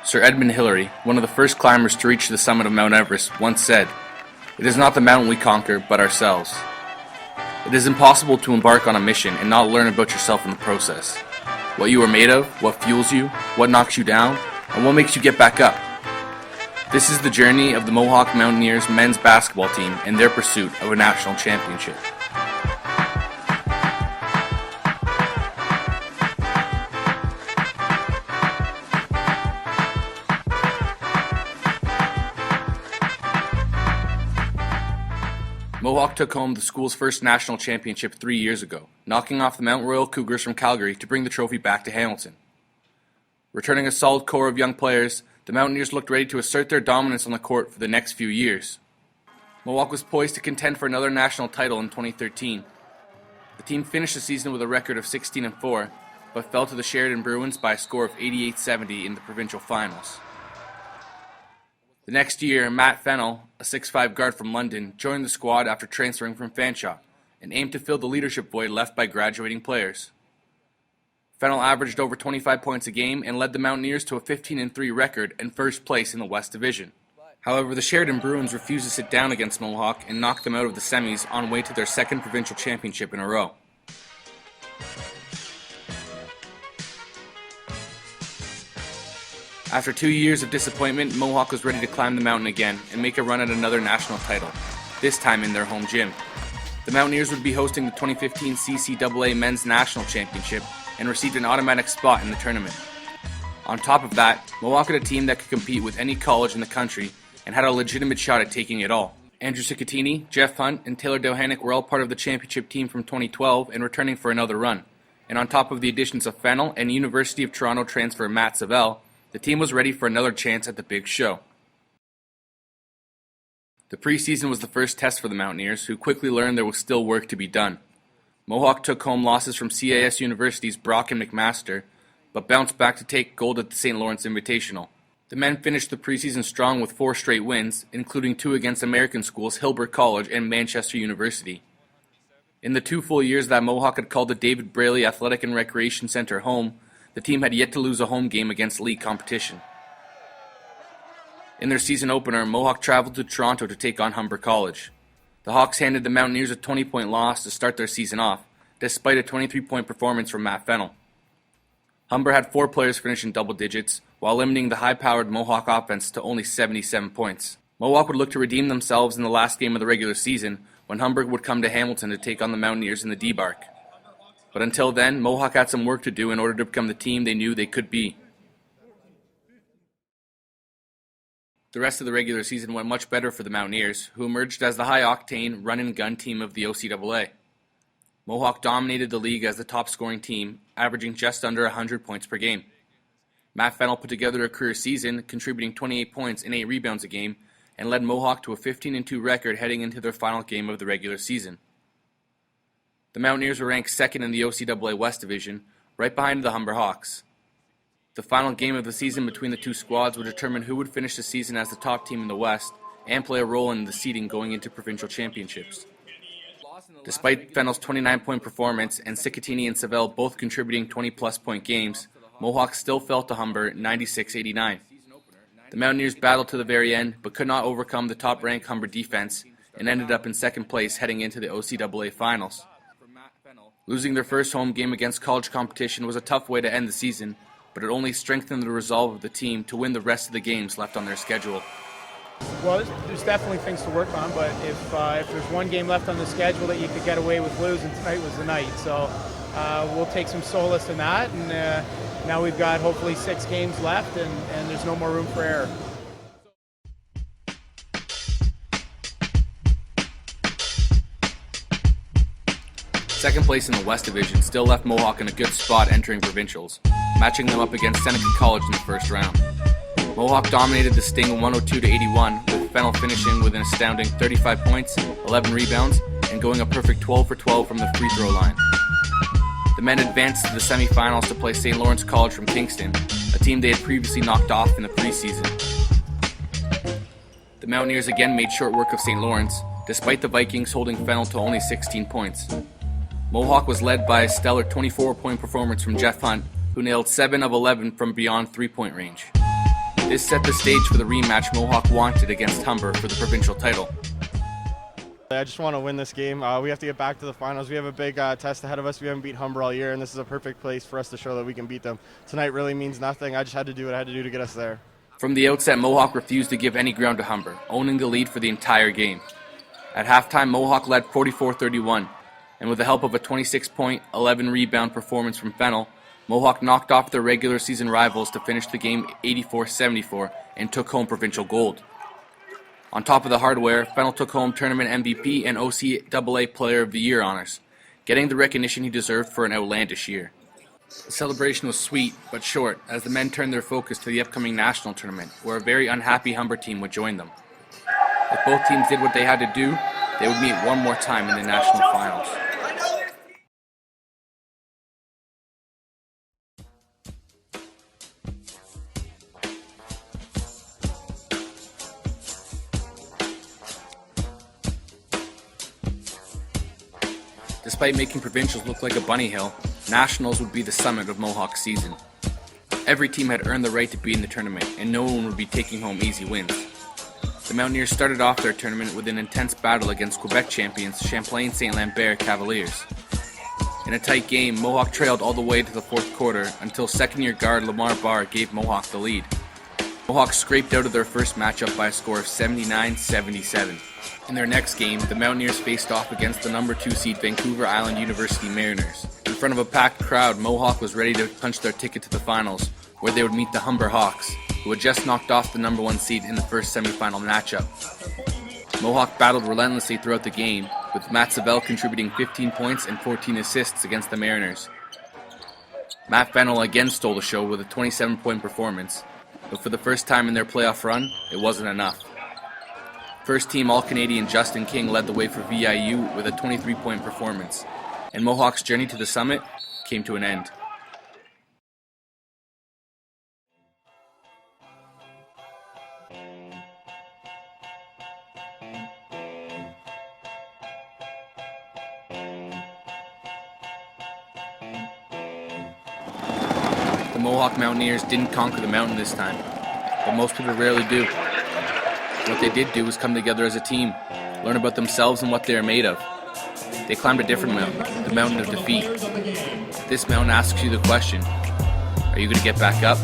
Sir Edmund Hillary, one of the first climbers to reach the summit of Mount Everest, once said, "It is not the mountain we conquer, but ourselves." It is impossible to embark on a mission and not learn about yourself in the process. What you are made of, what fuels you, what knocks you down, and what makes you get back up. This is the journey of the Mohawk Mountaineers men's basketball team in their pursuit of a national championship. Mohawk took home the school's first national championship 3 years ago, knocking off the Mount Royal Cougars from Calgary to bring the trophy back to Hamilton. Returning a solid core of young players, the Mountaineers looked ready to assert their dominance on the court for the next few years. Mohawk was poised to contend for another national title in 2013. The team finished the season with a record of 16-4, but fell to the Sheridan Bruins by a score of 88-70 in the provincial finals. The next year, Matt Fennell, a 6'5" guard from London, joined the squad after transferring from Fanshawe and aimed to fill the leadership void left by graduating players. Fennell averaged over 25 points a game and led the Mountaineers to a 15-3 record and first place in the West Division. However, the Sheridan Bruins refused to sit down against Mohawk and knocked them out of the semis on way to their second provincial championship in a row. After 2 years of disappointment, Mohawk was ready to climb the mountain again and make a run at another national title, this time in their home gym. The Mountaineers would be hosting the 2015 CCAA Men's National Championship and received an automatic spot in the tournament. On top of that, Mohawk had a team that could compete with any college in the country and had a legitimate shot at taking it all. Andrew Cicattini, Jeff Hunt, and Taylor Dohanick were all part of the championship team from 2012 and returning for another run. And on top of the additions of Fennell and University of Toronto transfer Matt Savell, the team was ready for another chance at the big show. The preseason was the first test for the Mountaineers, who quickly learned there was still work to be done. Mohawk took home losses from CAS University's Brock and McMaster, but bounced back to take gold at the St. Lawrence Invitational. The men finished the preseason strong with 4 straight wins, including 2 against American schools Hilbert College and Manchester University. In the 2 full years that Mohawk had called the David Braley Athletic and Recreation Center home, the team had yet to lose a home game against league competition. In their season opener, Mohawk traveled to Toronto to take on Humber College. The Hawks handed the Mountaineers a 20-point loss to start their season off, despite a 23-point performance from Matt Fennell. Humber had 4 players finish in double digits, while limiting the high-powered Mohawk offense to only 77 points. Mohawk would look to redeem themselves in the last game of the regular season, when Humber would come to Hamilton to take on the Mountaineers in the D-Bark. But until then, Mohawk had some work to do in order to become the team they knew they could be. The rest of the regular season went much better for the Mountaineers, who emerged as the high-octane, run-and-gun team of the OCAA. Mohawk dominated the league as the top-scoring team, averaging just under 100 points per game. Matt Fennell put together a career season, contributing 28 points and 8 rebounds a game, and led Mohawk to a 15-2 record heading into their final game of the regular season. The Mountaineers were ranked second in the OCAA West Division, right behind the Humber Hawks. The final game of the season between the two squads would determine who would finish the season as the top team in the West and play a role in the seeding going into provincial championships. Despite Fennell's 29-point performance and Cicattini and Savell both contributing 20-plus point games, Mohawk still fell to Humber 96-89. The Mountaineers battled to the very end, but could not overcome the top-ranked Humber defense and ended up in second place heading into the OCAA Finals. Losing their first home game against college competition was a tough way to end the season, but it only strengthened the resolve of the team to win the rest of the games left on their schedule. Well, there's definitely things to work on, but if there's one game left on the schedule that you could get away with losing, tonight was the night. So we'll take some solace in that, and now we've got hopefully 6 games left, and there's no more room for error. Second place in the West Division still left Mohawk in a good spot entering provincials, matching them up against Seneca College in the first round. Mohawk dominated the Sting 102-81, with Fennell finishing with an astounding 35 points, 11 rebounds, and going a perfect 12 for 12 from the free throw line. The men advanced to the semifinals to play St. Lawrence College from Kingston, a team they had previously knocked off in the preseason. The Mountaineers again made short work of St. Lawrence, despite the Vikings holding Fennell to only 16 points. Mohawk was led by a stellar 24-point performance from Jeff Hunt, who nailed 7 of 11 from beyond 3-point range. This set the stage for the rematch Mohawk wanted against Humber for the provincial title. I just want to win this game. We have to get back to the finals. We have a big test ahead of us. We haven't beat Humber all year, and this is a perfect place for us to show that we can beat them. Tonight really means nothing. I just had to do what I had to do to get us there. From the outset, Mohawk refused to give any ground to Humber, owning the lead for the entire game. At halftime, Mohawk led 44-31, and with the help of a 26-point, 11-rebound performance from Fennell, Mohawk knocked off their regular season rivals to finish the game 84-74 and took home provincial gold. On top of the hardware, Fennell took home tournament MVP and OCAA Player of the Year honors, getting the recognition he deserved for an outlandish year. The celebration was sweet, but short, as the men turned their focus to the upcoming national tournament, where a very unhappy Humber team would join them. If both teams did what they had to do, they would meet one more time in the national finals. Despite making provincials look like a bunny hill, nationals would be the summit of Mohawk's season. Every team had earned the right to be in the tournament, and no one would be taking home easy wins. The Mountaineers started off their tournament with an intense battle against Quebec champions Champlain St. Lambert Cavaliers. In a tight game, Mohawk trailed all the way to the fourth quarter until second-year guard Lamar Barr gave Mohawk the lead. Mohawk scraped out of their first matchup by a score of 79-77. In their next game, the Mountaineers faced off against the number 2 seed Vancouver Island University Mariners. In front of a packed crowd, Mohawk was ready to punch their ticket to the finals, where they would meet the Humber Hawks, who had just knocked off the number 1 seed in the first semifinal matchup. Mohawk battled relentlessly throughout the game, with Matt Savell contributing 15 points and 14 assists against the Mariners. Matt Fennell again stole the show with a 27-point performance, but for the first time in their playoff run, it wasn't enough. First-team All-Canadian Justin King led the way for VIU with a 23-point performance, and Mohawk's journey to the summit came to an end. The Mohawk Mountaineers didn't conquer the mountain this time, but most people rarely do. What they did do was come together as a team, learn about themselves and what they are made of. They climbed a different mountain, the mountain of defeat. This mountain asks you the question, are you going to get back up?